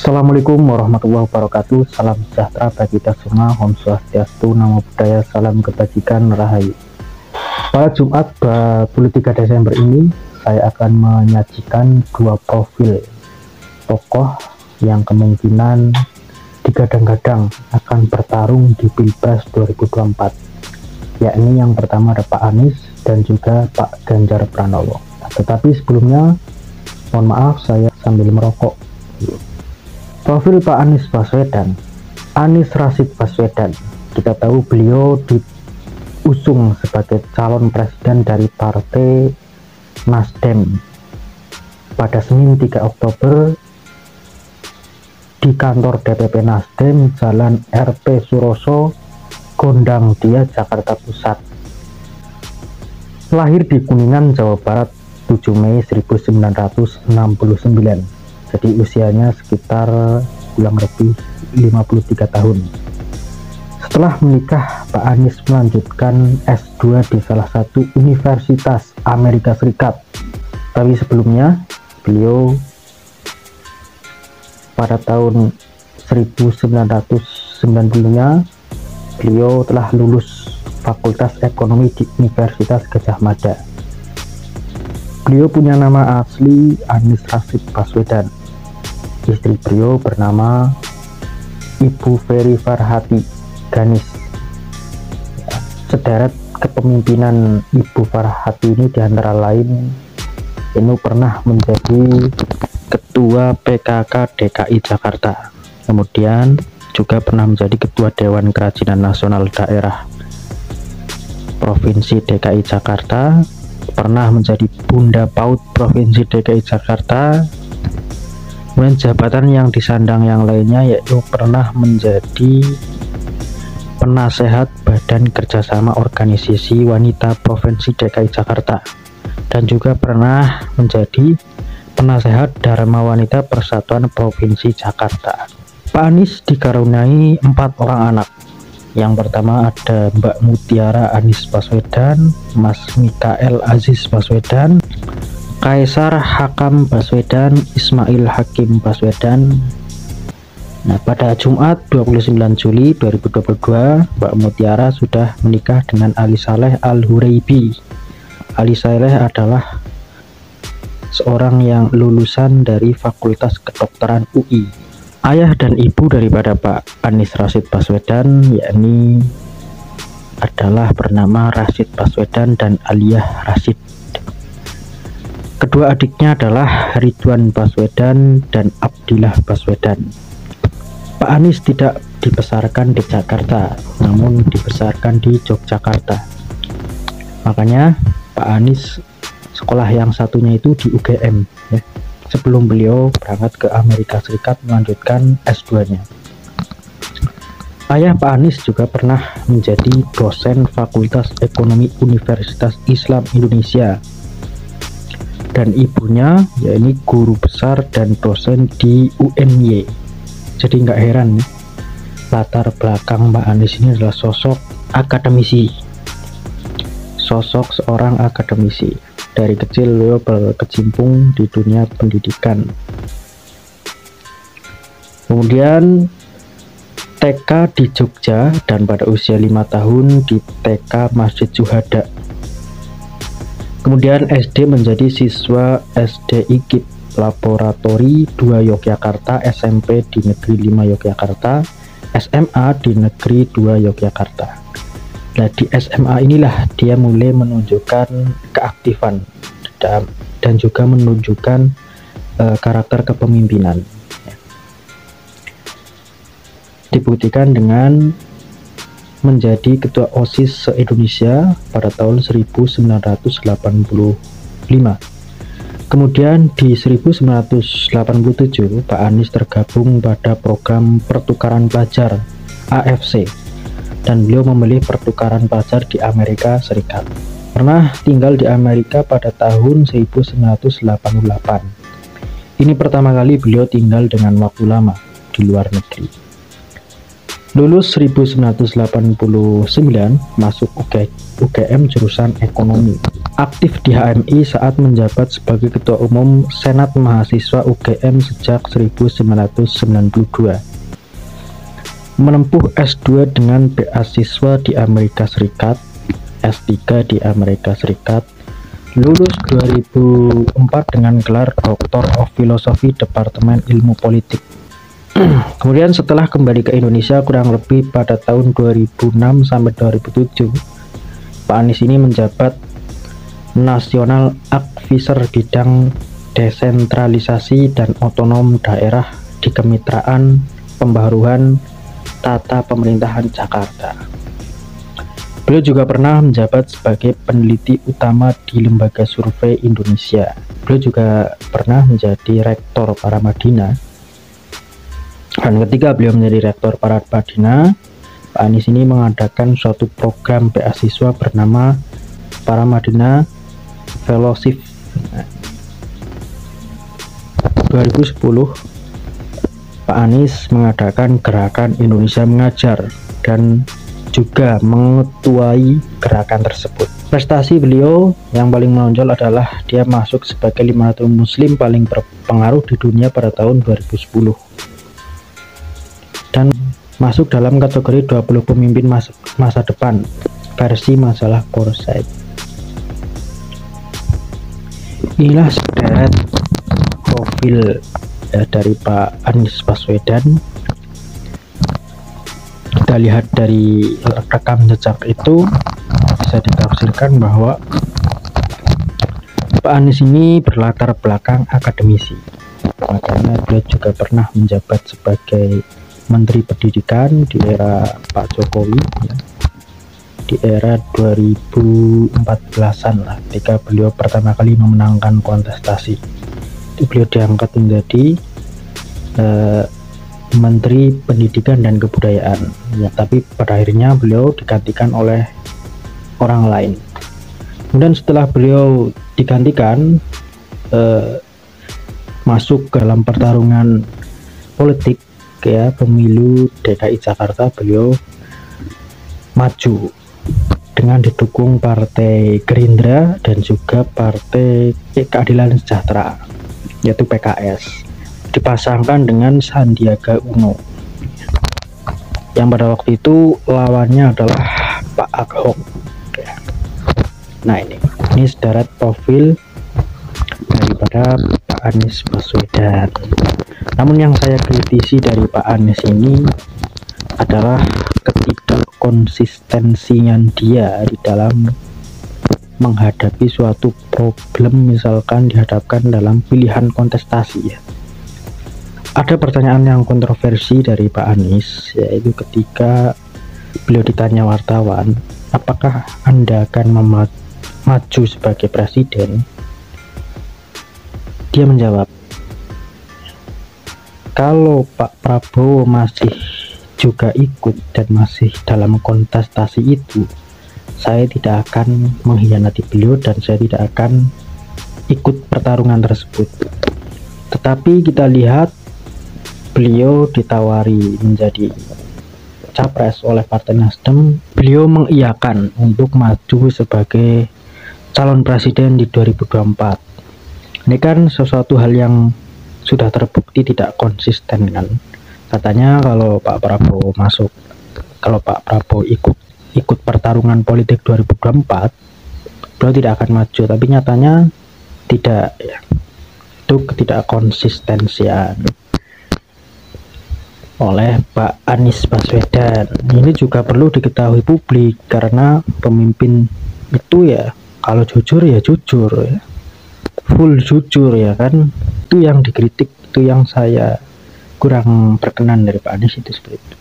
Assalamualaikum warahmatullahi wabarakatuh. Salam sejahtera bagi kita semua. Om Swastiastu, Namo Buddhaya, salam kebajikan, rahayu. Pada Jumat 23 Desember ini, saya akan menyajikan dua profil tokoh yang kemungkinan digadang-gadang akan bertarung di Pilpres 2024, yakni yang pertama ada Pak Anies dan juga Pak Ganjar Pranowo. Tetapi sebelumnya, mohon maaf, saya sambil merokok. Profil Pak Anies Baswedan, Anies Rashid Baswedan. Kita tahu beliau diusung sebagai calon presiden dari Partai Nasdem pada Senin 3 Oktober di kantor DPP Nasdem, Jalan RP Suroso, Gondang Dia, Jakarta Pusat. Lahir di Kuningan, Jawa Barat, 7 Mei 1969. Jadi usianya sekitar kurang lebih 53 tahun. Setelah menikah, Pak Anies melanjutkan S2 di salah satu universitas Amerika Serikat. Tapi sebelumnya, beliau pada tahun 1990-nya, beliau telah lulus Fakultas Ekonomi di Universitas Gadjah Mada. Beliau punya nama asli Anies Rashid Baswedan. Istri beliau bernama Ibu Ferry Farhati Ganis. Sederet kepemimpinan Ibu Farhati ini diantara lain ini pernah menjadi Ketua PKK DKI Jakarta, kemudian juga pernah menjadi Ketua Dewan Kerajinan Nasional Daerah Provinsi DKI Jakarta, pernah menjadi Bunda PAUD Provinsi DKI Jakarta. Kemudian jabatan yang disandang yang lainnya yaitu pernah menjadi penasehat Badan Kerjasama Organisasi Wanita Provinsi DKI Jakarta dan juga pernah menjadi penasehat Dharma Wanita Persatuan Provinsi Jakarta. Pak Anies dikaruniai 4 orang anak. Yang pertama ada Mbak Mutiara Anies Baswedan, Mas Mikael Aziz Baswedan, Kaisar Hakam Baswedan, Ismail Hakim Baswedan. Nah, pada Jumat 29 Juli 2022, Mbak Mutiara sudah menikah dengan Ali Saleh Al-Huraibi. Ali Saleh adalah seorang yang lulusan dari Fakultas Kedokteran UI. Ayah dan ibu daripada Pak Anies Rashid Baswedan yakni adalah bernama Rashid Baswedan dan Aliyah Rashid. Kedua adiknya adalah Ridwan Baswedan dan Abdillah Baswedan. Pak Anies tidak dibesarkan di Jakarta, namun dibesarkan di Yogyakarta. Makanya Pak Anies sekolah yang satunya itu di UGM, ya, sebelum beliau berangkat ke Amerika Serikat melanjutkan S2-nya. Ayah Pak Anies juga pernah menjadi dosen Fakultas Ekonomi Universitas Islam Indonesia. Dan ibunya yakni guru besar dan dosen di UNY. Jadi nggak heran ya, latar belakang Mbak Anies ini adalah sosok akademisi, sosok seorang akademisi. Dari kecil beliau berkecimpung di dunia pendidikan. Kemudian TK di Jogja dan pada usia 5 tahun di TK Masjid Syuhada. Kemudian SD menjadi siswa SD IKIP Laboratori 2 Yogyakarta, SMP di Negeri 5 Yogyakarta, SMA di Negeri 2 Yogyakarta. Nah, di SMA inilah dia mulai menunjukkan keaktifan dan juga menunjukkan karakter kepemimpinan. Dibuktikan dengan menjadi ketua OSIS se-Indonesia pada tahun 1985. Kemudian di 1987 Pak Anies tergabung pada program pertukaran pelajar AFC dan beliau memilih pertukaran pelajar di Amerika Serikat. Pernah tinggal di Amerika pada tahun 1988. Ini pertama kali beliau tinggal dengan waktu lama di luar negeri. Lulus 1989, masuk UGM jurusan ekonomi. Aktif di HMI saat menjabat sebagai Ketua Umum Senat Mahasiswa UGM sejak 1992. Menempuh S2 dengan beasiswa di Amerika Serikat, S3 di Amerika Serikat. Lulus 2004 dengan gelar Doctor of Philosophy Departemen Ilmu Politik. Kemudian setelah kembali ke Indonesia kurang lebih pada tahun 2006 sampai 2007, Pak Anies ini menjabat National Advisor bidang desentralisasi dan otonom daerah di Kemitraan Pembaharuan Tata Pemerintahan Jakarta. Beliau juga pernah menjabat sebagai peneliti utama di Lembaga Survei Indonesia. Beliau juga pernah menjadi Rektor Paramadina. Dan ketika beliau menjadi Rektor Paramadina, Pak Anies ini mengadakan suatu program beasiswa bernama Paramadina Fellowship. 2010, Pak Anies mengadakan gerakan Indonesia Mengajar dan juga mengetuai gerakan tersebut. Prestasi beliau yang paling menonjol adalah dia masuk sebagai 500 muslim paling berpengaruh di dunia pada tahun 2010. Dan masuk dalam kategori 20 pemimpin masa depan versi majalah Foresight. Inilah sederet profil dari Pak Anies Baswedan. Kita lihat dari rekam jejak itu bisa ditafsirkan bahwa Pak Anies ini berlatar belakang akademisi. Makanya beliau juga pernah menjabat sebagai Menteri Pendidikan di era Pak Jokowi, ya, di era 2014-an lah, ketika beliau pertama kali memenangkan kontestasi. Beliau diangkat menjadi Menteri Pendidikan dan Kebudayaan, ya, tapi pada akhirnya beliau digantikan oleh orang lain. Kemudian setelah beliau digantikan, masuk ke dalam pertarungan politik, ya, pemilu DKI Jakarta, beliau maju dengan didukung Partai Gerindra dan juga Partai Keadilan Sejahtera, yaitu PKS, dipasangkan dengan Sandiaga Uno yang pada waktu itu lawannya adalah Pak Ahok. Nah, ini sederet profil daripada Pak Anies Baswedan. Namun yang saya kritisi dari Pak Anies ini adalah ketidakkonsistensinya dia di dalam menghadapi suatu problem, misalkan dihadapkan dalam pilihan kontestasi, ya. Ada pertanyaan yang kontroversi dari Pak Anies, yaitu ketika beliau ditanya wartawan, apakah Anda akan maju sebagai presiden? Dia menjawab, kalau Pak Prabowo masih juga ikut dan masih dalam kontestasi itu, saya tidak akan mengkhianati beliau dan saya tidak akan ikut pertarungan tersebut. Tetapi kita lihat beliau ditawari menjadi capres oleh Partai Nasdem, beliau mengiyakan untuk maju sebagai calon presiden di 2024. Ini kan sesuatu hal yang sudah terbukti tidak konsisten, kan. Katanya kalau Pak Prabowo ikut pertarungan politik 2024, beliau tidak akan maju, tapi nyatanya tidak, ya. Itu ketidakkonsistensian oleh Pak Anies Baswedan. Ini juga perlu diketahui publik, karena pemimpin itu, ya, kalau jujur ya jujur, ya, full jujur, ya kan. Itu yang dikritik, itu yang saya kurang berkenan dari Pak Anies, itu seperti itu.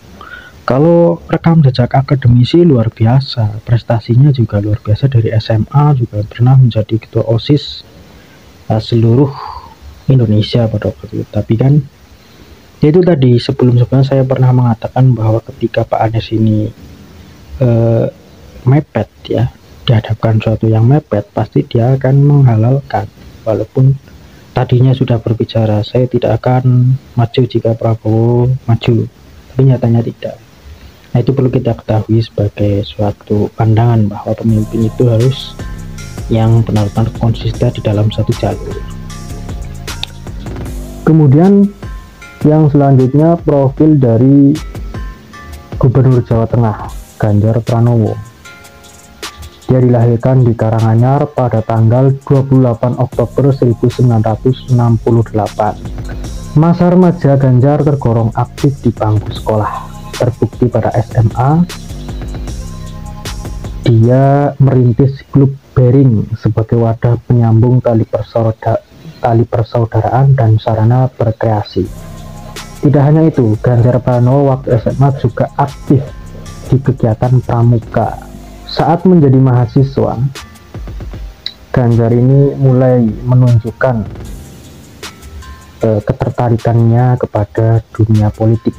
Kalau rekam jejak akademisi luar biasa, prestasinya juga luar biasa. Dari SMA juga pernah menjadi ketua OSIS seluruh Indonesia pada waktu itu. Tapi kan itu tadi, sebelumnya saya pernah mengatakan bahwa ketika Pak Anies ini mepet, ya, dihadapkan suatu yang mepet, pasti dia akan menghalalkan. Walaupun tadinya sudah berbicara, saya tidak akan maju jika Prabowo maju, tapi nyatanya tidak. Nah, itu perlu kita ketahui sebagai suatu pandangan bahwa pemimpin itu harus yang benar-benar konsisten di dalam satu jalur. Kemudian yang selanjutnya profil dari Gubernur Jawa Tengah, Ganjar Pranowo. Dia dilahirkan di Karanganyar pada tanggal 28 Oktober 1968. Masa remaja Ganjar tergolong aktif di bangku sekolah. Terbukti pada SMA, dia merintis klub Bering sebagai wadah penyambung tali persaudaraan dan sarana berkreasi. Tidak hanya itu, Ganjar Pranowo waktu SMA juga aktif di kegiatan pramuka. Saat menjadi mahasiswa, Ganjar ini mulai menunjukkan ketertarikannya kepada dunia politik.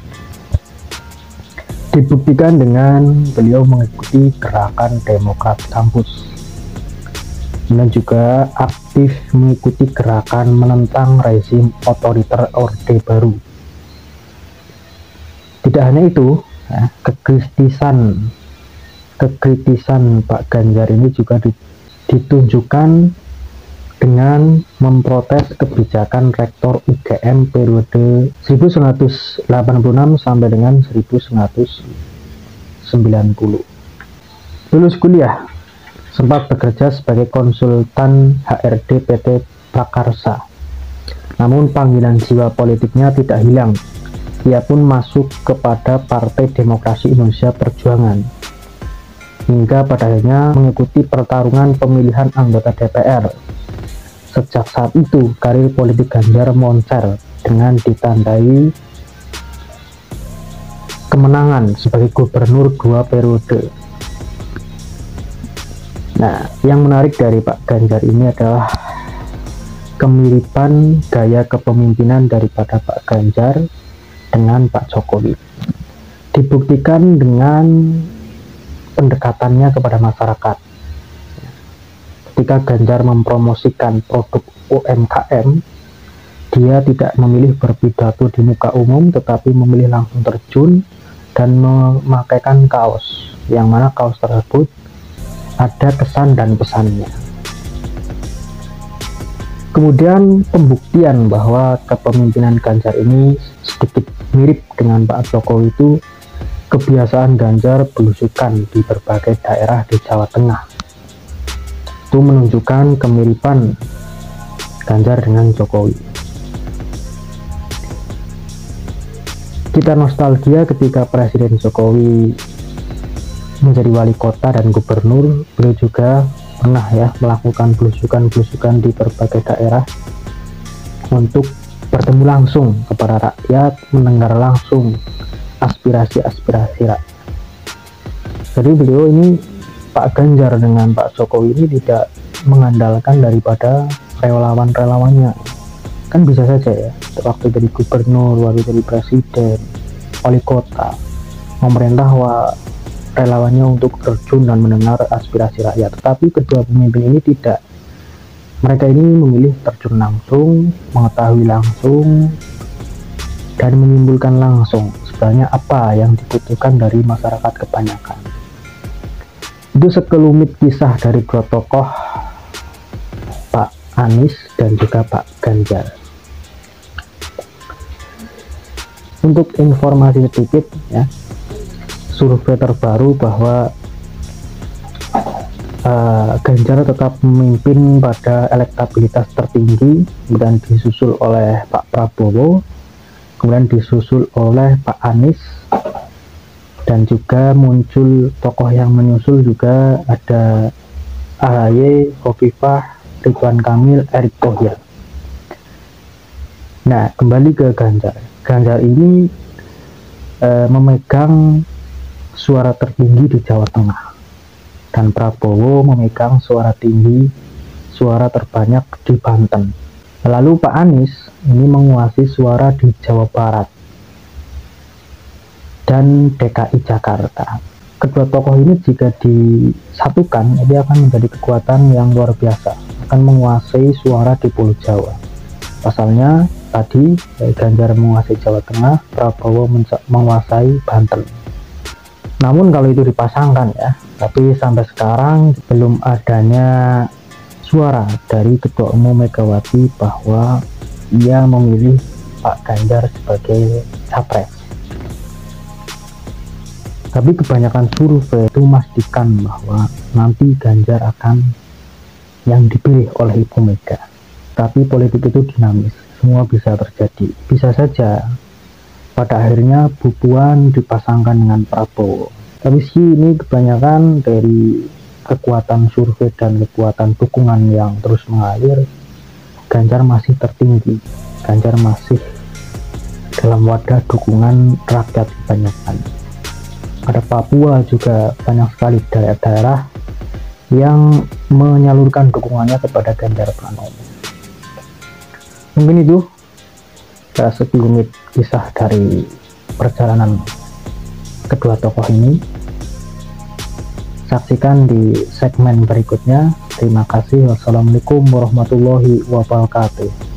Dibuktikan dengan beliau mengikuti gerakan Demokrat kampus, dan juga aktif mengikuti gerakan menentang rezim otoriter Orde Baru. Tidak hanya itu, kekritisan Pak Ganjar ini juga ditunjukkan dengan memprotes kebijakan rektor UGM periode 1986 sampai dengan 1990. Lulus kuliah, sempat bekerja sebagai konsultan HRD PT Prakarsa. Namun panggilan jiwa politiknya tidak hilang. Ia pun masuk kepada Partai Demokrasi Indonesia Perjuangan, hingga pada akhirnya mengikuti pertarungan pemilihan anggota DPR. Sejak saat itu, karir politik Ganjar moncer dengan ditandai kemenangan sebagai gubernur 2 periode. Nah, yang menarik dari Pak Ganjar ini adalah kemiripan gaya kepemimpinan daripada Pak Ganjar dengan Pak Jokowi. Dibuktikan dengan pendekatannya kepada masyarakat. Ketika Ganjar mempromosikan produk UMKM, dia tidak memilih berpidato di muka umum, tetapi memilih langsung terjun dan memakaikan kaos, yang mana kaos tersebut ada kesan dan pesannya. Kemudian pembuktian bahwa kepemimpinan Ganjar ini sedikit mirip dengan Pak Jokowi itu kebiasaan Ganjar belusukan di berbagai daerah di Jawa Tengah. Itu menunjukkan kemiripan Ganjar dengan Jokowi. Kita nostalgia ketika Presiden Jokowi menjadi wali kota dan gubernur, beliau juga pernah melakukan belusukan-belusukan di berbagai daerah untuk bertemu langsung kepada rakyat, mendengar langsung aspirasi-aspirasi rakyat. Jadi beliau ini, Pak Ganjar dengan Pak Jokowi ini tidak mengandalkan daripada relawan-relawannya. Kan bisa saja waktu jadi gubernur, waktu jadi presiden, wali kota, memerintah relawannya untuk terjun dan mendengar aspirasi rakyat. Tetapi kedua pemimpin ini tidak. Mereka ini memilih terjun langsung, mengetahui langsung, dan menyimpulkan langsung sebenarnya apa yang dibutuhkan dari masyarakat kebanyakan. Itu sekelumit kisah dari dua tokoh, Pak Anies dan juga Pak Ganjar. Untuk informasi sedikit survei terbaru bahwa Ganjar tetap memimpin pada elektabilitas tertinggi, kemudian disusul oleh Pak Prabowo, kemudian disusul oleh Pak Anies, dan juga muncul tokoh yang menyusul juga ada AHY, Khofifah, Ridwan Kamil, Erick Thohir. Nah, kembali ke Ganjar. Ganjar ini memegang suara tertinggi di Jawa Tengah, dan Prabowo memegang suara terbanyak di Banten. Lalu Pak Anies ini menguasai suara di Jawa Barat dan DKI Jakarta. Kedua tokoh ini jika disatukan, ini akan menjadi kekuatan yang luar biasa, akan menguasai suara di Pulau Jawa. Pasalnya tadi Ganjar menguasai Jawa Tengah, Prabowo menguasai Banten. Namun kalau itu dipasangkan ya, tapi sampai sekarang belum adanya suara dari Ketua Umum Megawati bahwa ia memilih Pak Ganjar sebagai capres. Tapi kebanyakan survei itu memastikan bahwa nanti Ganjar akan yang dipilih oleh Ibu Mega. Tapi politik itu dinamis, semua bisa terjadi. Bisa saja pada akhirnya Bu Puan dipasangkan dengan Prabowo. Tapi sih ini kebanyakan dari kekuatan survei dan kekuatan dukungan yang terus mengalir, Ganjar masih tertinggi. Ganjar masih dalam wadah dukungan rakyat kebanyakan. Ada Papua juga banyak sekali daerah-daerah yang menyalurkan dukungannya kepada Ganjar Pranowo. Mungkin itu sekelumit kisah dari perjalanan kedua tokoh ini. Saksikan di segmen berikutnya. Terima kasih. Wassalamualaikum warahmatullahi wabarakatuh.